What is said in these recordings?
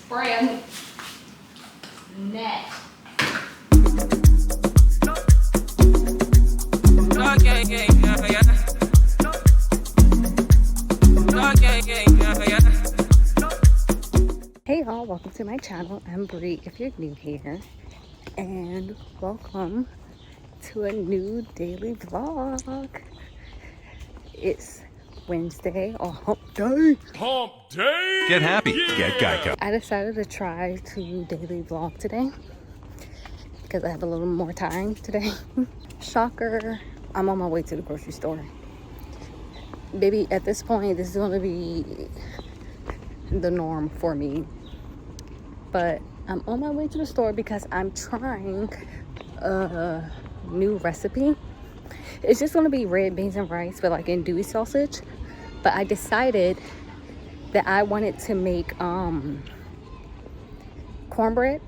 spray a net. Hey y'all, welcome to my channel. I'm Bree if you're new here, and welcome to a new daily vlog. It's Wednesday or hump day. Hump day! Get happy, get Geico. I decided to try to daily vlog today because I have a little more time today. Shocker, I'm on my way to the grocery store. Baby, at this point, this is going to be the norm for me. But I'm on my way to the store because I'm trying a new recipe. It's just going to be red beans and rice, but like andouille sausage. But I decided that I wanted to make cornbread.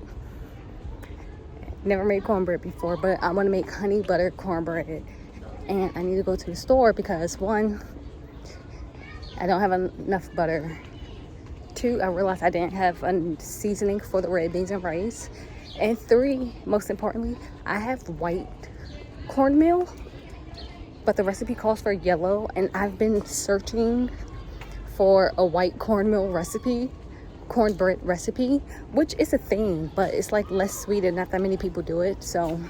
Never made cornbread before, but I want to make honey butter cornbread. And I need to go to the store because one, I don't have enough butter. Two, I realized I didn't have a seasoning for the red beans and rice. And three, most importantly, I have white cornmeal, but the recipe calls for yellow, and I've been searching for a white cornmeal recipe, cornbread recipe, which is a thing, but it's like less sweet and not that many people do it. So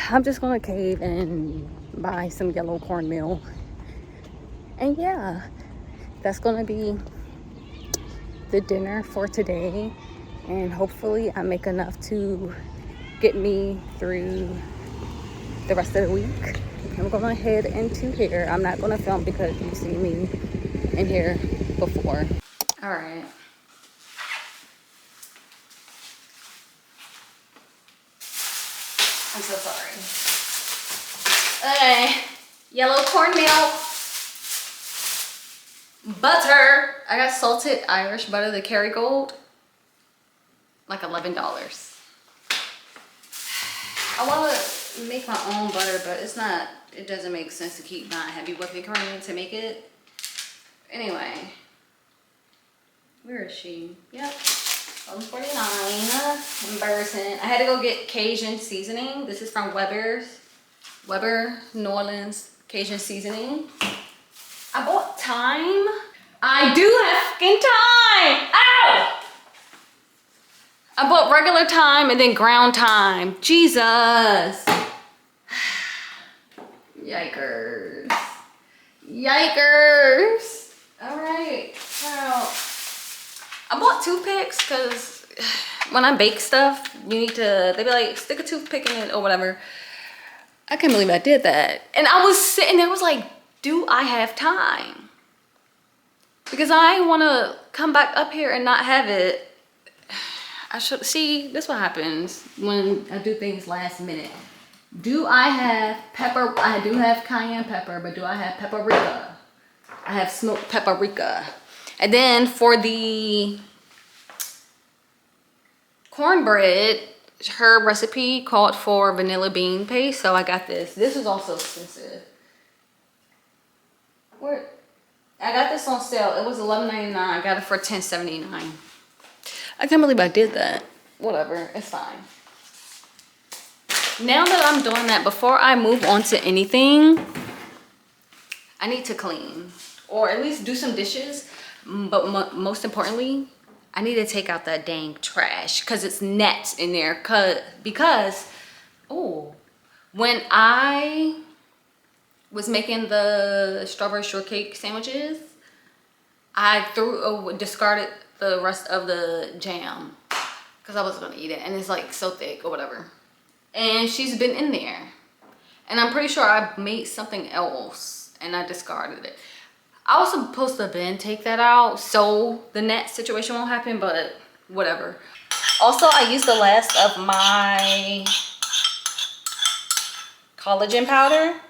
I'm just gonna cave and buy some yellow cornmeal. And yeah, that's gonna be the dinner for today, and hopefully I make enough to get me through the rest of the week. I'm gonna head into here. I'm not gonna film because you've seen me in here before. All right. I'm so sorry. Okay, yellow cornmeal. Butter. I got salted Irish butter, the Kerrygold, like $11. I want to make my own butter, but it doesn't make sense to keep buying heavy whipping cream to make it. Anyway, where is she? Yep, $1.49. Embarrassing. I had to go get Cajun seasoning. This is from Weber, New Orleans Cajun seasoning. I bought thyme. I do have fucking thyme. Ow! I bought regular thyme and then ground thyme. Jesus. Yikers. Yikers. All right. Well, I bought toothpicks because when I bake stuff, they be like, stick a toothpick in it or whatever. I can't believe I did that. And I was sitting there, I was like, do I have time? Because I want to come back up here and not have it. I should see, this is what happens when I do things last minute. Do I have pepper? I do have cayenne pepper, but do I have paprika? I have smoked paprika. And then for the cornbread, her recipe called for vanilla bean paste, so I got this. This is also expensive. Where? I got this on sale. It was $11.99. I got it for $10.79. I can't believe I did that. Whatever, it's fine. Now that I'm doing that, before I move on to anything, I need to clean or at least do some dishes. But most importantly, I need to take out that dang trash because it's nets in there. Because when I was making the strawberry shortcake sandwiches, I discarded the rest of the jam because I wasn't gonna eat it, and it's like so thick or whatever. And she's been in there, and I'm pretty sure I made something else and I discarded it. I was supposed to then take that out so the net situation won't happen, but whatever. Also, I used the last of my collagen powder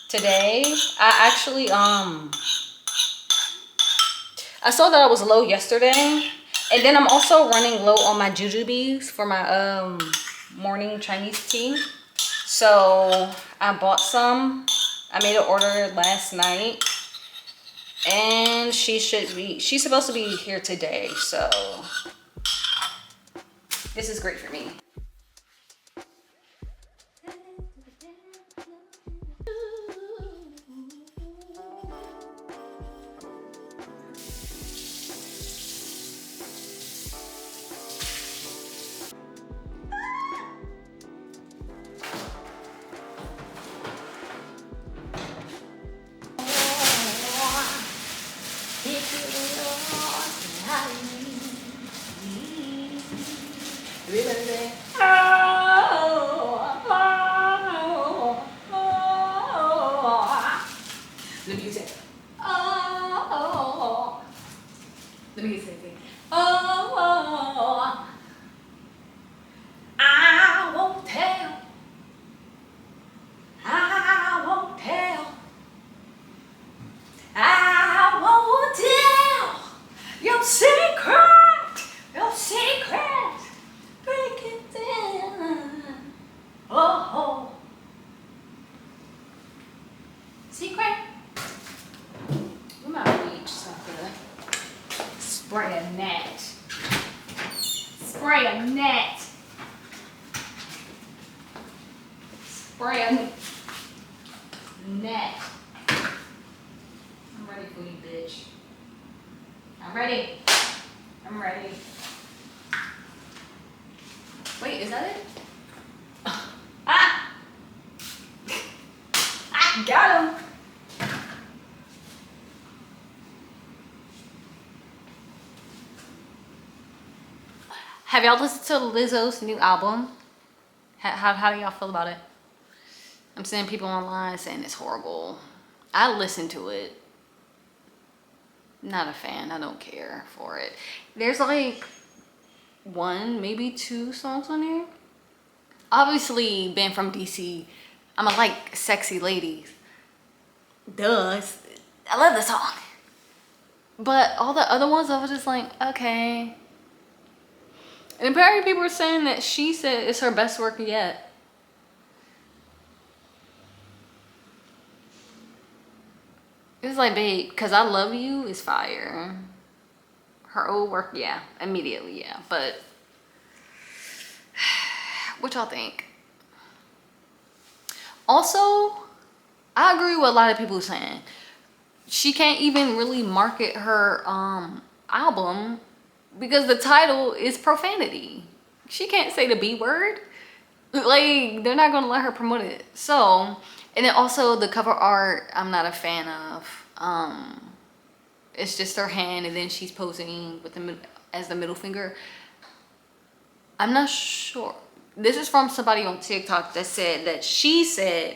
today. I actually I saw that I was low yesterday, and then I'm also running low on my jujubes for my morning Chinese tea. So I bought some. I made an order last night, And she's supposed to be here today, so this is great for me. Let me use it. Oh, let me use it. Oh, I won't tell. I won't tell. I won't tell your secret. Your secret. Break it down. Oh, secret. We might reach something. Spray a net. Spray a net. Spray a net. I'm ready for you, bitch. I'm ready. I'm ready. Wait, is that it? Ah! I got him. Have y'all listened to Lizzo's new album? How do y'all feel about it? I'm seeing people online saying it's horrible. I listened to it. Not a fan. I don't care for it. There's like one, maybe two songs on there. Obviously, being from DC, I'm a like sexy ladies. Duh. I love the song. But all the other ones, I was just like, okay. And apparently people were saying that she said it's her best work yet. It's like, babe, Cause I Love You is fire. Her old work, yeah, immediately, yeah. But what y'all think? Also, I agree with a lot of people saying she can't even really market her album because the title is profanity. She can't say the B word. Like, they're not gonna let her promote it. So, and then also the cover art, I'm not a fan of. It's just her hand, and then she's posing with as the middle finger. I'm not sure. This is from somebody on TikTok that said that she said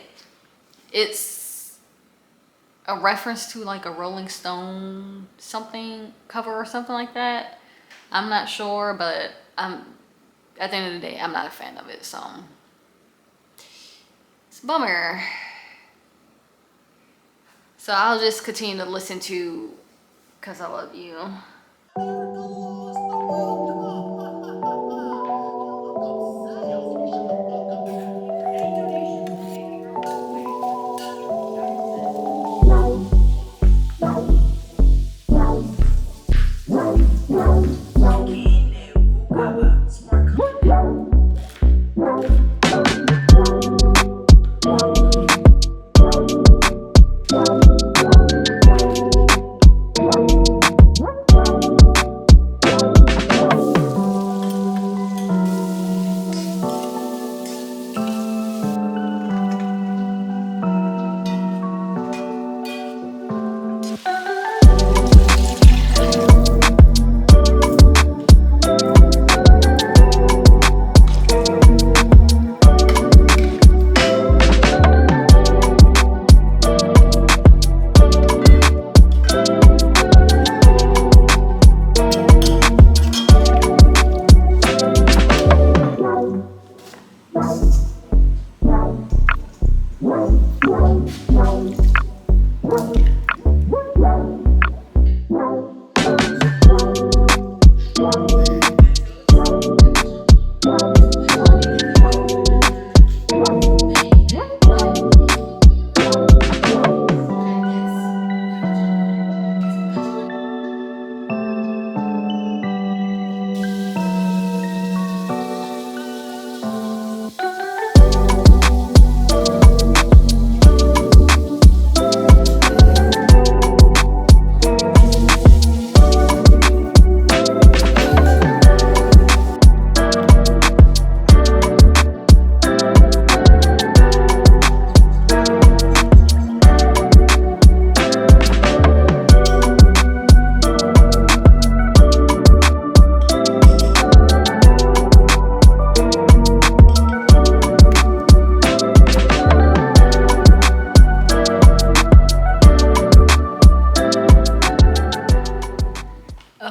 it's a reference to like a Rolling Stone something cover or something like that. I'm not sure, but at the end of the day, I'm not a fan of it, so it's a bummer. So I'll just continue to listen to Cause I Love You.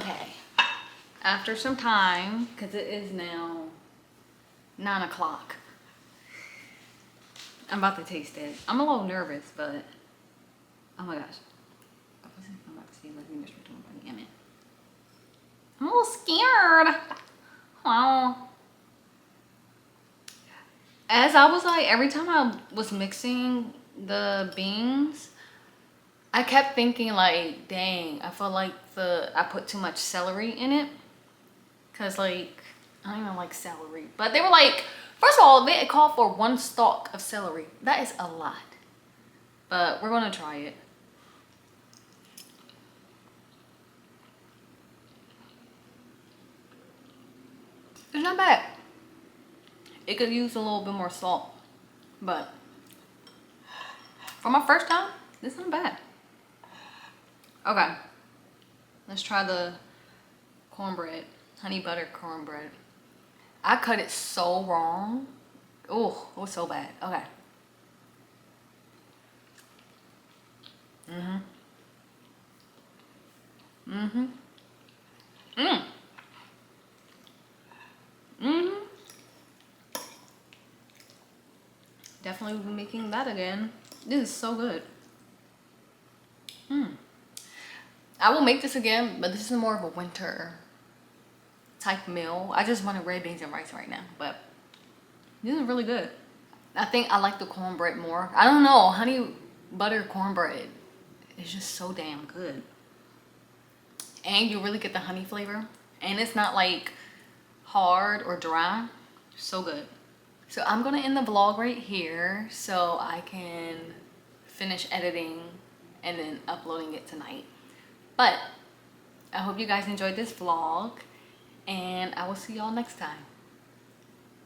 Okay. After some time, because it is now 9 o'clock. I'm about to taste it. I'm a little nervous, but oh my gosh. I'm about to see like English for doing. I'm a little scared. Wow. As I was like, every time I was mixing the beans, I kept thinking like, dang, I feel like I put too much celery in it. Cause like, I don't even like celery. But they were like, first of all, they called for 1 stalk of celery. That is a lot. But we're gonna try it. It's not bad. It could use a little bit more salt. But for my first time, this isn't bad. Okay. Let's try the cornbread. Honey butter cornbread. I cut it so wrong. Oh, it was so bad. Okay. Definitely will be making that again. This is so good. I will make this again, but this is more of a winter type meal. I just wanted red beans and rice right now, but this is really good. I think I like the cornbread more. I don't know, honey butter cornbread is just so damn good. And you really get the honey flavor. And it's not like hard or dry. So good. So I'm gonna end the vlog right here so I can finish editing and then uploading it tonight. But I hope you guys enjoyed this vlog and I will see y'all next time.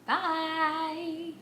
Bye.